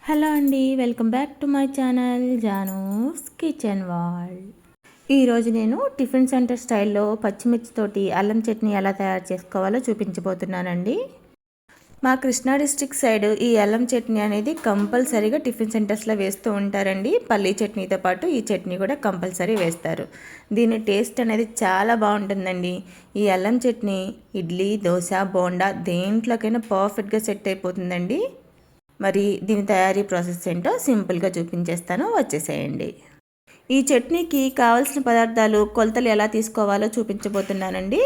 Hello అండి, welcome back to my channel Janu's kitchen world. ఈరోజు నేను టిఫిన్ సెంటర్ స్టైల్లో పచ్చిమిర్చితోటి అల్లం చట్నీ ఎలా తయారు చేసుకోవాలో చూపించబోతున్నానండి. మా కృష్ణా డిస్ట్రిక్ట్ సైడ్ ఈ అల్లం చట్నీ అనేది కంపల్సరీగా టిఫిన్ సెంటర్స్లో వేస్తూ ఉంటారండి. పల్లీ చట్నీతో పాటు ఈ చట్నీ కూడా కంపల్సరీ వేస్తారు. దీని టేస్ట్ అనేది చాలా బాగుంటుందండి. ఈ అల్లం చట్నీ ఇడ్లీ, దోశ, బోండా దేంట్లోకైనా పర్ఫెక్ట్గా సెట్ అయిపోతుందండి. మరి దీని తయారీ ప్రాసెస్ ఏంటో సింపుల్గా చూపించేస్తాను, వచ్చేసేయండి. ఈ చట్నీకి కావాల్సిన పదార్థాలు, కొలతలు ఎలా తీసుకోవాలో చూపించబోతున్నానండి.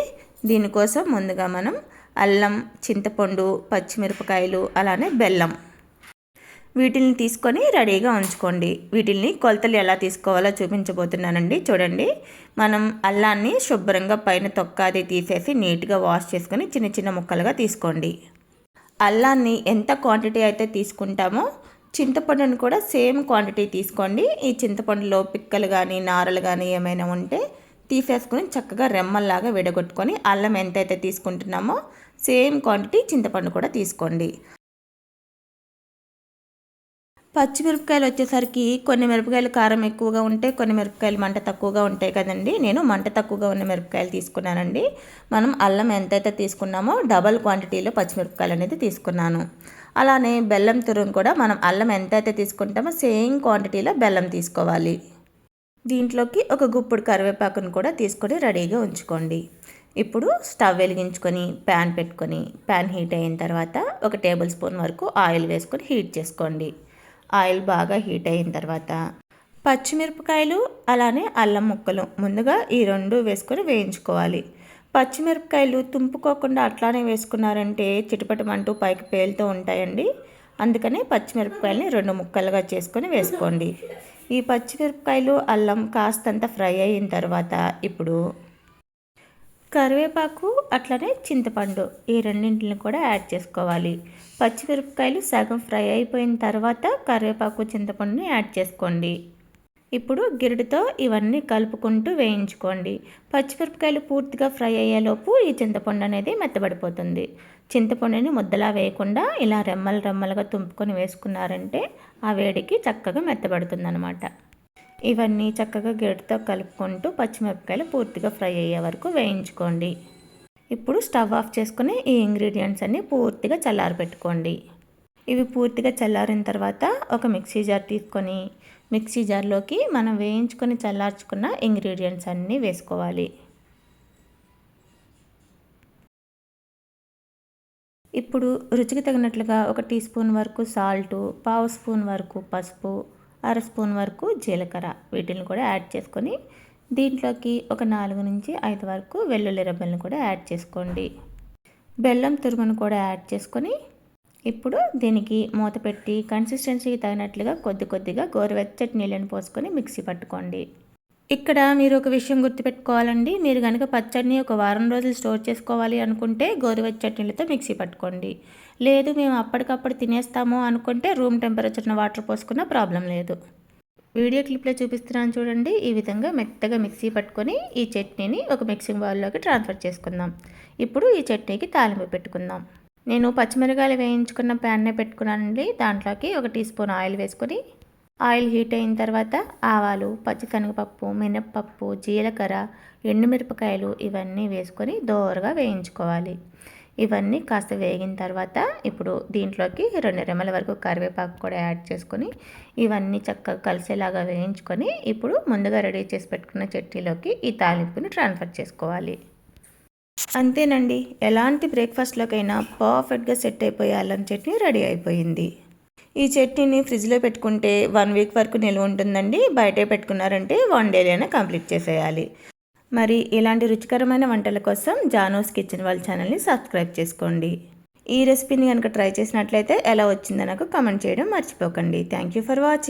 దీనికోసం ముందుగా మనం అల్లం, చింతపండు, పచ్చిమిరపకాయలు, అలానే బెల్లం వీటిని తీసుకొని రెడీగా ఉంచుకోండి. వీటిని కొలతలు ఎలా తీసుకోవాలో చూపించబోతున్నానండి. చూడండి, మనం అల్లాన్ని శుభ్రంగా పైన తొక్కాది తీసేసి నీట్గా వాష్ చేసుకొని చిన్న చిన్న ముక్కలుగా తీసుకోండి. అల్లాన్ని ఎంత క్వాంటిటీ అయితే తీసుకుంటామో చింతపండుని కూడా సేమ్ క్వాంటిటీ తీసుకోండి. ఈ చింతపండులో పిక్కలు కానీ నారలు కానీ ఏమైనా ఉంటే తీసేసుకుని చక్కగా రెమ్మల్లాగా విడగొట్టుకొని అల్లం ఎంతైతే తీసుకుంటున్నామో సేమ్ క్వాంటిటీ చింతపండు కూడా తీసుకోండి. పచ్చిమిరపకాయలు వచ్చేసరికి కొన్ని మిరపకాయలు కారం ఎక్కువగా ఉంటాయి, కొన్ని మిరపకాయలు మంట తక్కువగా ఉంటాయి కదండి. నేను మంట తక్కువగా ఉన్న మిరపకాయలు తీసుకున్నానండి. మనం అల్లం ఎంతైతే తీసుకున్నామో డబల్ క్వాంటిటీలో పచ్చిమిరపకాయలు అనేది తీసుకున్నాను. అలానే బెల్లం తురుము కూడా మనం అల్లం ఎంతైతే తీసుకుంటామో సేమ్ క్వాంటిటీలో బెల్లం తీసుకోవాలి. దీంట్లోకి ఒక గుప్పుడు కరివేపాకును కూడా తీసుకొని రెడీగా ఉంచుకోండి. ఇప్పుడు స్టవ్ వెలిగించుకొని ప్యాన్ పెట్టుకొని ప్యాన్ హీట్ అయిన తర్వాత 1 టేబుల్ స్పూన్ వరకు ఆయిల్ వేసుకొని హీట్ చేసుకోండి. ఆయిల్ బాగా హీట్ అయిన తర్వాత పచ్చిమిరపకాయలు అలానే అల్లం ముక్కలు ముందుగా ఈ 2 వేసుకొని వేయించుకోవాలి. పచ్చిమిరపకాయలు తుంపుకోకుండా అట్లానే వేసుకున్నారంటే చిటపటమంటూ పైకి పేలుతూ ఉంటాయండి. అందుకని పచ్చిమిరపకాయలని 2 ముక్కలుగా చేసుకొని వేసుకోండి. ఈ పచ్చిమిరపకాయలు అల్లం కాస్తంత ఫ్రై అయిన తర్వాత ఇప్పుడు కరివేపాకు అట్లనే చింతపండు ఈ రెండింటిని కూడా యాడ్ చేసుకోవాలి. పచ్చిమిరపకాయలు సగం ఫ్రై అయిపోయిన తర్వాత కరివేపాకు చింతపండుని యాడ్ చేసుకోండి. ఇప్పుడు గిరిటితో ఇవన్నీ కలుపుకుంటూ వేయించుకోండి. పచ్చిమిరపకాయలు పూర్తిగా ఫ్రై అయ్యేలోపు ఈ చింతపండు అనేది మెత్తబడిపోతుంది. చింతపండుని ముద్దలా వేయకుండా ఇలా రెమ్మలుగా తుంపుకొని వేసుకున్నారంటే ఆ వేడికి చక్కగా మెత్తబడుతుంది అన్నమాట. ఇవన్నీ చక్కగా గరిటెతో కలుపుకుంటూ పచ్చిమిరపకాయలు పూర్తిగా ఫ్రై అయ్యే వరకు వేయించుకోండి. ఇప్పుడు స్టవ్ ఆఫ్ చేసుకుని ఈ ఇంగ్రీడియంట్స్ అన్నీ పూర్తిగా చల్లారబెట్టుకోండి. ఇవి పూర్తిగా చల్లారిన తర్వాత ఒక మిక్సీ జార్ తీసుకొని మిక్సీ జార్లోకి మనం వేయించుకొని చల్లార్చుకున్న ఇంగ్రీడియంట్స్ అన్నీ వేసుకోవాలి. ఇప్పుడు రుచికి తగినట్లుగా 1 టీ స్పూన్ వరకు సాల్టు, 1/2 స్పూన్ వరకు పసుపు, 1/2 స్పూన్ వరకు జీలకర్ర వీటిని కూడా యాడ్ చేసుకొని దీంట్లోకి ఒక 4 నుంచి 5 వరకు వెల్లుల్లి రెబ్బలను కూడా యాడ్ చేసుకోండి. బెల్లం తురుమును కూడా యాడ్ చేసుకొని ఇప్పుడు దీనికి మూత పెట్టి కన్సిస్టెన్సీకి తగినట్లుగా కొద్దిగా గోరువెచ్చటి నీళ్ళని పోసుకొని మిక్సీ పట్టుకోండి. ఇక్కడ మీరు ఒక విషయం గుర్తుపెట్టుకోవాలండి. మీరు కనుక పచ్చడిని ఒక వారం రోజులు స్టోర్ చేసుకోవాలి అనుకుంటే గోరువెచ్చటి నీళ్ళతో మిక్సీ పట్టుకోండి. లేదు మేము అప్పటికప్పుడు తినేస్తాము అనుకుంటే రూమ్ టెంపరేచర్న వాటర్ పోసుకున్న ప్రాబ్లం లేదు. వీడియో క్లిప్లో చూపిస్తున్నాను చూడండి. ఈ విధంగా మెత్తగా మిక్సీ పట్టుకొని ఈ చట్నీని ఒక మిక్సింగ్ బౌల్లోకి ట్రాన్స్ఫర్ చేసుకుందాం. ఇప్పుడు ఈ చట్నీకి తాలింపు పెట్టుకుందాం. నేను పచ్చిమిరకాయలు వేయించుకున్న ప్యాన్నే పెట్టుకున్నానండి. దాంట్లోకి 1 టీ స్పూన్ ఆయిల్ వేసుకొని ఆయిల్ హీట్ అయిన తర్వాత ఆవాలు, పచ్చిశనగపప్పు, మినప్పప్పు, జీలకర్ర, ఎండుమిరపకాయలు ఇవన్నీ వేసుకొని దోరగా వేయించుకోవాలి. ఇవన్నీ కాస్త వేగిన తర్వాత ఇప్పుడు దీంట్లోకి 2 రెమ్మల వరకు కరివేపాకు కూడా యాడ్ చేసుకొని ఇవన్నీ చక్కగా కలిసేలాగా వేయించుకొని ఇప్పుడు ముందుగా రెడీ చేసి పెట్టుకున్న చట్నీలోకి ఈ తాలింపుని ట్రాన్స్ఫర్ చేసుకోవాలి. అంతేనండి, ఎలాంటి బ్రేక్ఫాస్ట్లోకైనా పర్ఫెక్ట్గా సెట్ అయిపోయే అల్లం చట్నీ రెడీ అయిపోయింది. ఈ చట్నీని ఫ్రిడ్జ్లో పెట్టుకుంటే 1 వీక్ వరకు నిల్వ ఉంటుందండి. బయటే పెట్టుకున్నారంటే 1 డేలోనే కంప్లీట్ చేసేయాలి. మరి ఇలాంటి రుచికరమైన వంటల కోసం జానూస్ కిచెన్ వరల్డ్ ఛానల్ని సబ్స్క్రైబ్ చేసుకోండి. ఈ రెసిపీని కనుక ట్రై చేసినట్లయితే ఎలా వచ్చిందో నాకు కామెంట్ చేయడం మర్చిపోకండి. Thank you for watching.